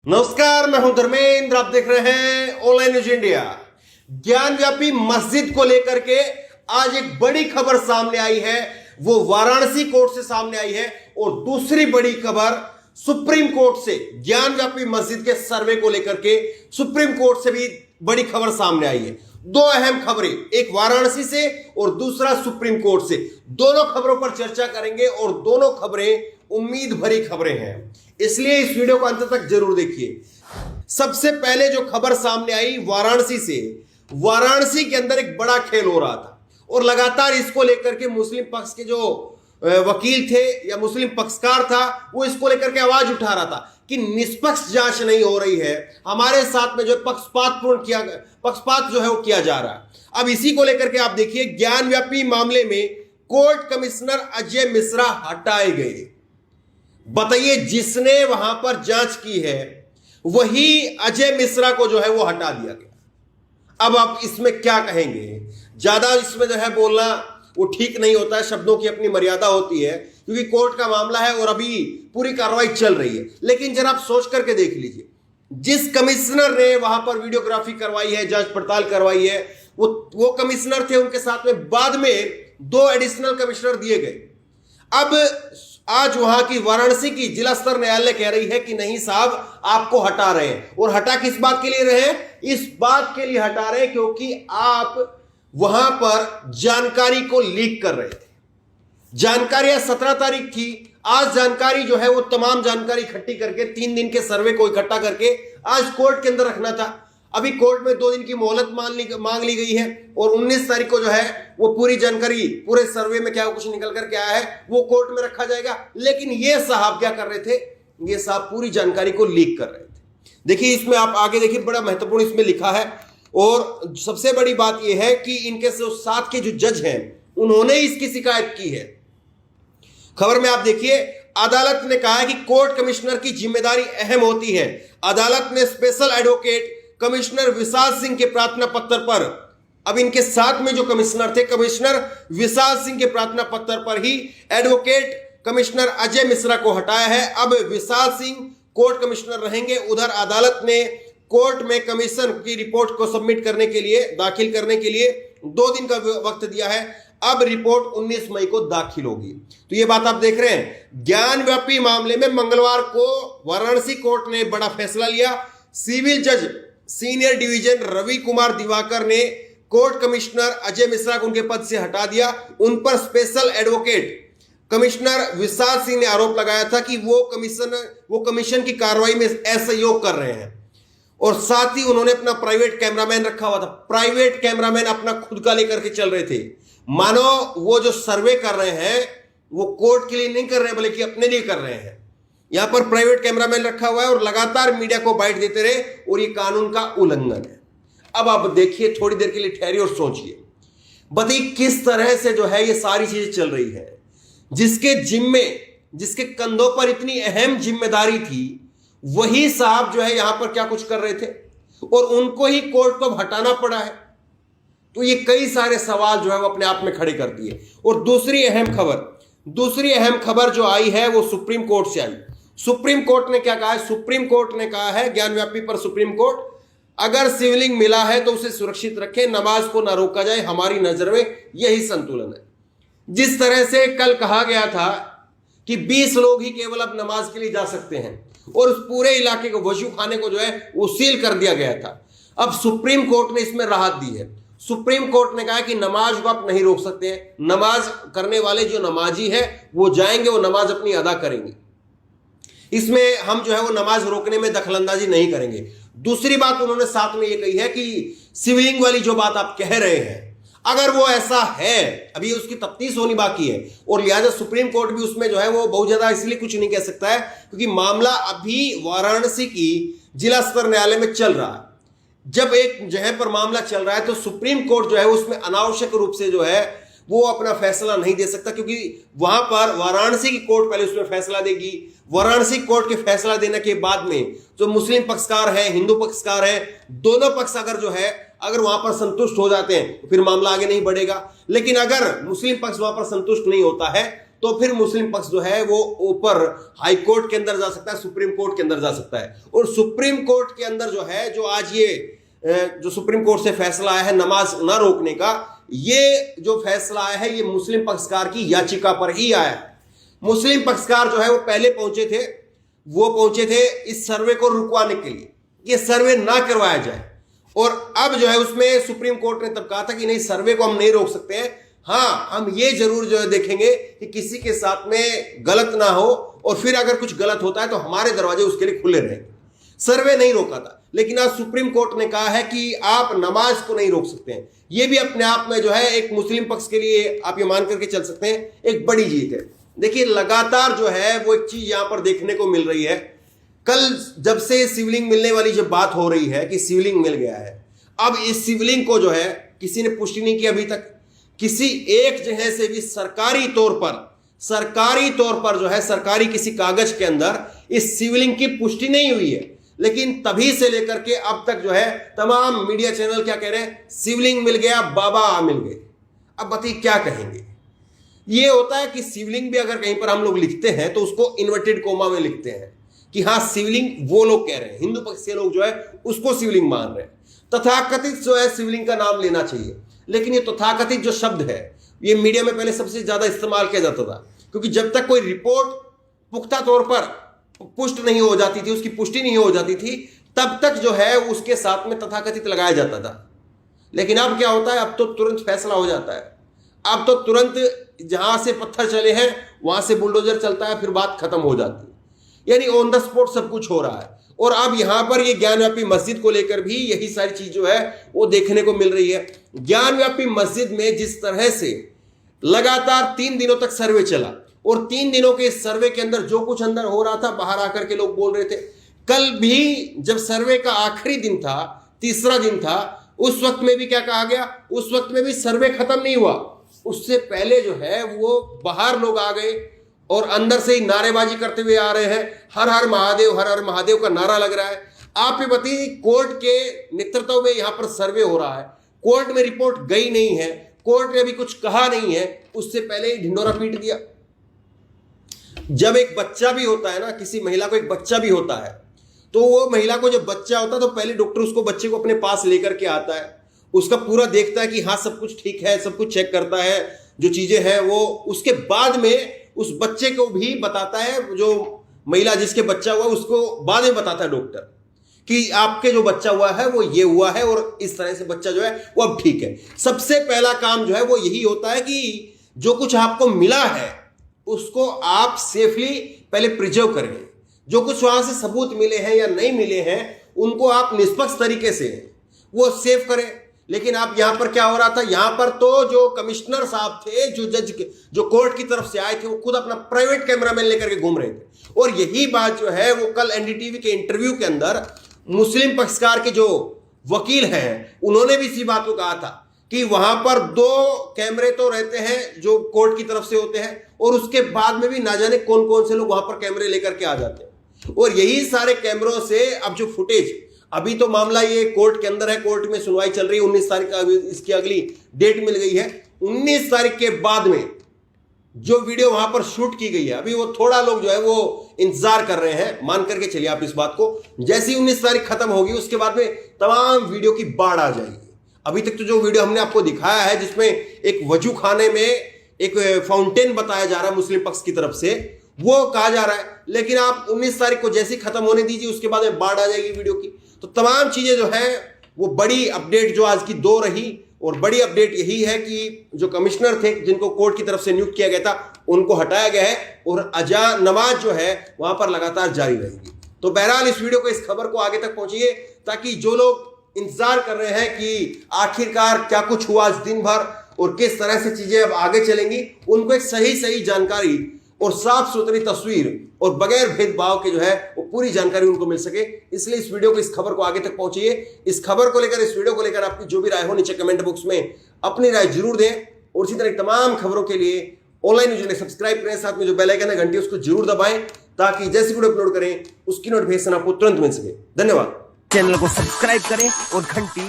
नमस्कार, मैं हूं धर्मेंद्र। आप देख रहे हैं ऑनलाइन न्यूज इंडिया। ज्ञानव्यापी मस्जिद को लेकर के आज एक बड़ी खबर सामने आई है, वो वाराणसी कोर्ट से सामने आई है। और दूसरी बड़ी खबर सुप्रीम कोर्ट से, ज्ञानव्यापी मस्जिद के सर्वे को लेकर के सुप्रीम कोर्ट से भी बड़ी खबर सामने आई है। दो अहम खबरें, एक वाराणसी से और दूसरा सुप्रीम कोर्ट से। दोनों खबरों पर चर्चा करेंगे और दोनों खबरें उम्मीद भरी खबरें हैं, इसलिए इस वीडियो को अंत तक जरूर देखिए। सबसे पहले जो खबर सामने आई वाराणसी से, वाराणसी के अंदर एक बड़ा खेल हो रहा था और लगातार इसको लेकर के मुस्लिम पक्ष के जो वकील थे या मुस्लिम पक्षकार था, वो इसको लेकर के आवाज उठा रहा था कि निष्पक्ष जांच नहीं हो रही है, हमारे साथ में जो पक्षपात जो है वो किया जा रहा है। अब इसी को लेकर के आप देखिए, ज्ञानव्यापी मामले में कोर्ट कमिश्नर अजय मिश्रा हटाए गए। बताइए, जिसने वहां पर जांच की है वही अजय मिश्रा को जो है वो हटा दिया गया। अब आप इसमें क्या कहेंगे? ज्यादा इसमें जो है बोलना वो ठीक नहीं होता है, शब्दों की अपनी मर्यादा होती है, क्योंकि कोर्ट का मामला है और अभी पूरी कार्रवाई चल रही है। लेकिन जरा आप सोच करके देख लीजिए, जिस कमिश्नर ने वहां पर वीडियोग्राफी करवाई है, जांच पड़ताल करवाई है, वो कमिश्नर थे, उनके साथ में बाद में 2 एडिशनल कमिश्नर दिए गए। अब आज वहां की वाराणसी की जिला स्तर न्यायालय कह रही है कि नहीं साहब, आपको हटा रहे हैं। और हटा किस बात के लिए रहे हैं? इस बात के लिए हटा रहे हैं क्योंकि आप वहां पर जानकारी को लीक कर रहे थे। जानकारी 17 तारीख थी। आज जानकारी जो है वो तमाम जानकारी इकट्ठी करके 3 दिन के सर्वे को इकट्ठा करके आज कोर्ट के अंदर रखना था। अभी कोर्ट में 2 दिन की मोहलत मांग ली गई है और 19 तारीख को जो है वो पूरी जानकारी, पूरे सर्वे में क्या कुछ निकल कर के आया है, वो कोर्ट में रखा जाएगा। लेकिन ये साहब क्या कर रहे थे? ये साहब पूरी जानकारी को लीक कर रहे थे। देखिए, इसमें आप आगे देखिए, बड़ा महत्वपूर्ण इसमें लिखा है। और सबसे बड़ी बात यह है कि इनके साथ के जो जज हैं, उन्होंने इसकी शिकायत की है। खबर में आप देखिए, अदालत ने कहा है कि कोर्ट कमिश्नर की जिम्मेदारी अहम होती है। अदालत ने special advocate commissioner Vishal Singh के प्रार्थना पत्र पर, अब इनके साथ में जो कमिश्नर थे, कमिश्नर विशाल सिंह के प्रार्थना पत्र पर ही एडवोकेट कमिश्नर अजय मिश्रा को हटाया है। अब विशाल सिंह कोर्ट कमिश्नर रहेंगे। उधर अदालत ने कोर्ट में कमीशन की रिपोर्ट को सबमिट करने के लिए, दाखिल करने के लिए 2 दिन का वक्त दिया है। अब रिपोर्ट 19 मई को दाखिल होगी। तो ये बात आप देख रहे हैं, ज्ञानव्यापी मामले में मंगलवार को वाराणसी कोर्ट ने बड़ा फैसला लिया। सिविल जज सीनियर डिवीजन रवि कुमार दिवाकर ने कोर्ट कमिश्नर अजय मिश्रा को उनके पद से हटा दिया। उन पर special advocate commissioner Vishal Singh ने आरोप लगाया था कि वो कमीशन की कार्रवाई में असहयोग कर रहे हैं। और साथ ही उन्होंने अपना प्राइवेट कैमरामैन रखा हुआ था। प्राइवेट कैमरामैन अपना खुद का लेकर के चल रहे थे, मानो वो जो सर्वे कर रहे हैं वो कोर्ट के लिए नहीं कर रहे हैं, बल्कि अपने लिए कर रहे हैं। यहां पर प्राइवेट कैमरामैन रखा हुआ है और लगातार मीडिया को बाइट देते रहे, और ये कानून का उल्लंघन है। अब आप देखिए, थोड़ी देर के लिए ठहरिए और सोचिए, बताइए किस तरह से जो है ये सारी चीजें चल रही है। जिसके कंधों पर इतनी अहम जिम्मेदारी थी, वही साहब जो है यहां पर क्या कुछ कर रहे थे और उनको ही कोर्ट को हटाना पड़ा है। तो ये कई सारे सवाल जो है वो अपने आप में खड़े कर दिए। और दूसरी अहम खबर जो आई है वो सुप्रीम कोर्ट से आई। सुप्रीम कोर्ट ने क्या कहा है? सुप्रीम कोर्ट ने कहा है ज्ञानव्यापी पर, सुप्रीम कोर्ट, अगर शिवलिंग मिला है तो उसे सुरक्षित रखें, नमाज को ना रोका जाए, हमारी नजर में यही संतुलन है। जिस तरह से कल कहा गया था कि 20 लोग ही केवल अब नमाज के लिए जा सकते हैं और उस पूरे इलाके को, वजू खाने को जो है वो सील कर दिया गया था, अब सुप्रीम कोर्ट ने इसमें राहत दी है। सुप्रीम कोर्ट ने कहा कि नमाज को आप नहीं रोक सकते हैं। नमाज करने वाले जो नमाजी है वो जाएंगे, वो नमाज अपनी अदा करेंगे। इसमें हम जो है वो नमाज रोकने में दखलंदाजी नहीं करेंगे। दूसरी बात उन्होंने साथ में ये कही है कि शिवलिंग वाली जो बात आप कह रहे हैं, अगर वो ऐसा है, अभी उसकी तफ्तीश होनी बाकी है, और लिहाजा सुप्रीम कोर्ट भी उसमें जो है वो बहुत ज्यादा इसलिए कुछ नहीं कह सकता है क्योंकि मामला अभी वाराणसी की जिला स्तर न्यायालय में चल रहा है। जब एक जगह पर मामला चल रहा है तो सुप्रीम कोर्ट जो है उसमें अनावश्यक रूप से जो है वो अपना फैसला नहीं दे सकता, क्योंकि वहां पर वाराणसी की कोर्ट पहले उसमें फैसला देगी। वाराणसी कोर्ट के फैसला देने के बाद में जो मुस्लिम पक्षकार है, हिंदू पक्षकार है, दोनों पक्ष अगर वहां पर संतुष्ट हो जाते हैं तो फिर मामला आगे नहीं बढ़ेगा। लेकिन अगर मुस्लिम पक्ष वहां पर संतुष्ट नहीं होता है तो फिर मुस्लिम पक्ष जो है वो ऊपर हाई कोर्ट के अंदर जा सकता है, सुप्रीम कोर्ट के अंदर जा सकता है। और सुप्रीम कोर्ट के अंदर जो है, जो आज ये जो सुप्रीम कोर्ट से फैसला आया है नमाज ना रोकने का, ये जो फैसला आया है ये मुस्लिम पक्षकार की याचिका पर ही आया है। मुस्लिम पक्षकार जो है वो पहले पहुंचे थे इस सर्वे को रुकवाने के लिए, ये सर्वे ना करवाया जाए। और अब जो है उसमें सुप्रीम कोर्ट ने तब कहा था कि नहीं, सर्वे को हम नहीं रोक सकते हैं, हाँ हम ये जरूर जो है देखेंगे कि किसी के साथ में गलत ना हो, और फिर अगर कुछ गलत होता है तो हमारे दरवाजे उसके लिए खुले रहेंगे। सर्वे नहीं रोका था, लेकिन आज सुप्रीम कोर्ट ने कहा है कि आप नमाज को नहीं रोक सकते हैं। ये भी अपने आप में जो है एक मुस्लिम पक्ष के लिए आप ये मान करके चल सकते हैं एक बड़ी जीत है। देखिए लगातार जो है वो एक चीज यहां पर देखने को मिल रही है। कल जब से शिवलिंग मिलने वाली जब बात हो रही है कि शिवलिंग मिल गया है, अब इस शिवलिंग को जो है किसी ने पुष्टि नहीं की अभी तक, किसी एक जगह से भी सरकारी तौर पर जो है सरकारी किसी कागज के अंदर इस शिवलिंग की पुष्टि नहीं हुई है। लेकिन तभी से लेकर के अब तक जो है तमाम मीडिया चैनल क्या कह रहे हैं, शिवलिंग मिल गया, बाबा मिल गए। अब बताइए क्या कहेंगे। ये होता है कि शिवलिंग भी अगर कहीं पर हम लोग लिखते हैं तो उसको इन्वर्टेड कोमा में लिखते हैं कि हाँ शिवलिंग वो लोग कह रहे हैं, हिंदू पक्ष के लोग जो है उसको शिवलिंग मान रहे हैं। तथाकथित जो है शिवलिंग का नाम लेना चाहिए, लेकिन ये तथाकथित जो शब्द है ये मीडिया में पहले सबसे ज्यादा इस्तेमाल किया जाता था, क्योंकि जब तक कोई रिपोर्ट पुख्ता तौर पर पुष्ट नहीं हो जाती थी, उसकी पुष्टि नहीं हो जाती थी, तब तक जो है उसके साथ में तथाकथित लगाया जाता था। लेकिन अब क्या होता है, अब तो तुरंत फैसला हो जाता है। अब तो तुरंत जहां से पत्थर चले हैं वहां से बुलडोजर चलता है, फिर बात खत्म हो जाती है। यानी ऑन द स्पॉट सब कुछ हो रहा है। और अब यहां पर ये ज्ञानव्यापी मस्जिद को लेकर भी यही सारी चीज जो है वो देखने को मिल रही है। ज्ञानव्यापी मस्जिद में जिस तरह से लगातार 3 दिनों तक सर्वे चला, और 3 दिनों के इस सर्वे के अंदर जो कुछ अंदर हो रहा था बाहर आकर के लोग बोल रहे थे। कल भी जब सर्वे का आखिरी दिन था, तीसरा दिन था, उस वक्त में भी क्या कहा गया, उस वक्त में भी सर्वे खत्म नहीं हुआ, उससे पहले जो है वो बाहर लोग आ गए और अंदर से ही नारेबाजी करते हुए आ रहे हैं। हर हर महादेव का नारा लग रहा है। आप ये बताइए, कोर्ट के नेतृत्व में यहां पर सर्वे हो रहा है, कोर्ट में रिपोर्ट गई नहीं है, कोर्ट ने अभी कुछ कहा नहीं है, उससे पहले ही ढिंडोरा पीट दिया। जब एक बच्चा भी होता है ना, किसी महिला को एक बच्चा भी होता है, तो वो महिला को जब बच्चा होता है तो पहले डॉक्टर उसको बच्चे को अपने पास लेकर के आता है, उसका पूरा देखता है कि हाँ सब कुछ ठीक है, सब कुछ चेक करता है, जो चीजें हैं वो, उसके बाद में उस बच्चे को भी बताता है, जो महिला जिसके बच्चा हुआ उसको बाद में बताता है डॉक्टर कि आपके जो बच्चा हुआ है वो ये हुआ है और इस तरह से बच्चा जो है वो अब ठीक है। सबसे पहला काम जो है वो यही होता है कि जो कुछ आपको मिला है उसको आप सेफली पहले प्रिजर्व करें। जो कुछ वहां से सबूत मिले हैं या नहीं मिले हैं उनको आप निष्पक्ष तरीके से वो सेव करें। लेकिन आप यहां पर क्या हो रहा था, यहां पर तो जो कमिश्नर साहब थे, जो जज जो कोर्ट की तरफ से आए थे, वो खुद अपना प्राइवेट कैमरामैन लेकर के घूम रहे थे। और यही बात जो है वो कल एनडीटीवी के इंटरव्यू के अंदर मुस्लिम पक्षकार के जो वकील हैं उन्होंने भी इसी बात को कहा था कि वहां पर 2 कैमरे तो रहते हैं जो कोर्ट की तरफ से होते हैं, और उसके बाद में भी ना जाने कौन कौन से लोग वहां पर कैमरे लेकर के आ जाते हैं। और यही सारे कैमरों से अब जो फुटेज, अभी तो मामला ये कोर्ट के अंदर है, कोर्ट में सुनवाई चल रही है, 19 तारीख का इसकी अगली डेट मिल गई है। 19 तारीख के बाद में जो वीडियो वहां पर शूट की गई है, अभी वो थोड़ा लोग जो है वो इंतजार कर रहे हैं, मान करके चलिए आप इस बात को। जैसी 19 तारीख खत्म होगी उसके बाद में तमाम वीडियो की बाढ़ आ जाएगी। अभी तक तो जो वीडियो हमने आपको दिखाया है जिसमें एक वजू खाने में एक फाउंटेन बताया जा रहा है मुस्लिम पक्ष की तरफ से, वो कहा जा रहा है, लेकिन आप 19 तारीख को जैसी खत्म होने दीजिए उसके बाद में बाढ़ आ जाएगी वीडियो की। तो तमाम चीजें जो है वो बड़ी अपडेट जो आज की 2 रही, और बड़ी अपडेट यही है कि जो कमिश्नर थे जिनको कोर्ट की तरफ से नियुक्त किया गया था उनको हटाया गया है, और अजा नमाज जो है वहां पर लगातार जारी रहेगी। तो बहरहाल इस वीडियो को, इस खबर को आगे तक पहुंचिए, ताकि जो लोग इंतजार कर रहे हैं कि आखिरकार क्या कुछ हुआ आज दिन भर और किस तरह से चीजें अब आगे चलेंगी, उनको एक सही जानकारी और साफ सुथरी तस्वीर और बगैर भेदभाव के जो है वो पूरी जानकारी उनको मिल सके। इसलिए इस वीडियो को, इस खबर को आगे तक पहुंचिए। इस खबर को लेकर, इस वीडियो को लेकर आपकी जो भी राय हो नीचे कमेंट बॉक्स में अपनी राय जरूर दें, और इसी तरह तमाम खबरों के लिए ऑनलाइन न्यूज़ सब्सक्राइब करें, साथ में जो बेल आइकन है घंटी उसको जरूर दबाएं, ताकि जैसी वीडियो अपलोड करें उसकी नोटिफिकेशन आपको तुरंत मिल सके। धन्यवाद। चैनल को सब्सक्राइब करें और घंटी